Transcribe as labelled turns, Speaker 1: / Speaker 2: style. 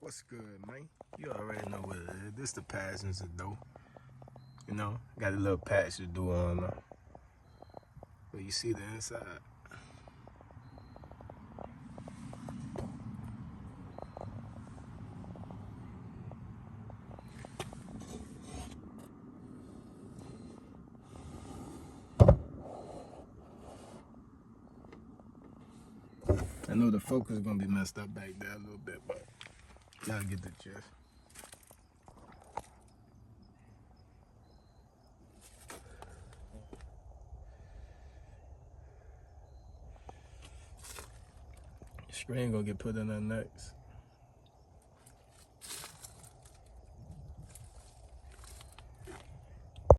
Speaker 1: What's good, man? You already know what it is. This the passenger door. You know, got a little passenger door on there. But you see the inside. I know the focus is gonna be messed up back there a little bit, but gotta get the gist. Screen gonna get put in there next.